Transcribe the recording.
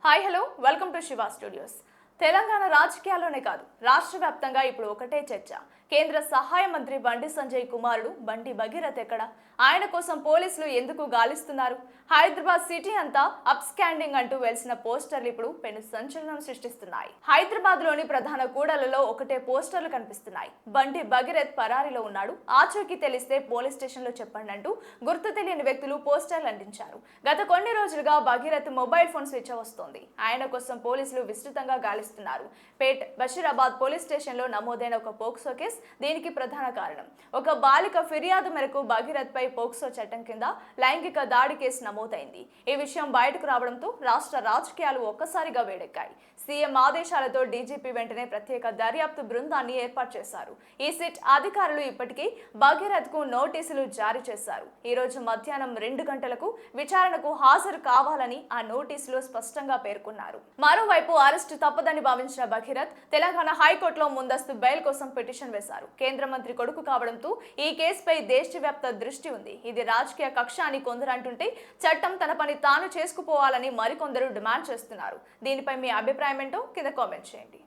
Hi hello welcome to Shiva studios. Telangana రాజకీయాల్లోనే కాదు రాష్ట్ర వ్యాప్తంగా ఇప్పుడు ఒకటే చర్చ. కేంద్ర సహాయ మంత్రి బండి సంజయ్ కుమారుడు బండి భగీరథ్ ఎక్కడ? ఆయన కోసం పోలీసులు ఎందుకు గాలిస్తున్నారు? హైదరాబాద్ సిటీ అంతా అప్ స్కాండింగ్ అంటూ వెలిసిన పోస్టర్లు ఇప్పుడు పెను సంచలనం సృష్టిస్తున్నాయి. హైదరాబాద్ లోని ప్రధాన కూడలలో ఒకటే పోస్టర్లు కనిపిస్తున్నాయి. బండి భగీరథ్ పరారీలో ఉన్నాడు, ఆచూకీ తెలిస్తే పోలీస్ స్టేషన్ లో చెప్పండి అంటూ గుర్తు తెలియని వ్యక్తులు పోస్టర్లు అంటించారు. గత కొన్ని రోజులుగా భగీరథ్ మొబైల్ ఫోన్ స్విచ్ వస్తోంది. ఆయన కోసం పోలీసులు విస్తృతంగా గాలిస్తున్నారు. పేట్ బషీరాబాద్ పోలీస్ స్టేషన్ లో నమోదైన ఒక పోక్సో కేసు దీనికి ప్రధాన కారణం. ఒక బాలిక ఫిర్యాదు మేరకు భగీరథ్ పై పోక్సో చట్టం కింద లైంగిక దాడి కేసు నమోదైంది. ఈ విషయం బయటకు రావడంతో రాష్ట్ర రాజకీయాలు ఒక్కసారిగా వేడెక్కాయి. సీఎం ఆదేశాలతో డీజీపీ వెంటనే ప్రత్యేక దర్యాప్తు బృందాన్ని ఏర్పాటు చేశారు. ఈ సిట్ అధికారులు ఇప్పటికీ భగీరథ్ కు నోటీసులు జారీ చేశారు. ఈ రోజు మధ్యాహ్నం 2 గంటలకు విచారణకు హాజరు కావాలని ఆ నోటీసులో స్పష్టంగా పేర్కొన్నారు. మరోవైపు అరెస్టు తప్పదని భావించిన భగీరథ్ తెలంగాణ హైకోర్టులో ముందస్తు బెయిల్ కోసం పిటిషన్ వేశారు. కేంద్ర మంత్రి కొడుకు కావడంతో ఈ కేసుపై దేశవ్యాప్త దృష్టి ఉంది. ఇది రాజకీయ కక్ష అని కొందరు అంటుంటే చట్టం తన పని తాను చేసుకుపోవాలని మరికొందరు డిమాండ్ చేస్తున్నారు. దీనిపై మీ అభిప్రాయం ఏంటో కింద కామెంట్ చేయండి.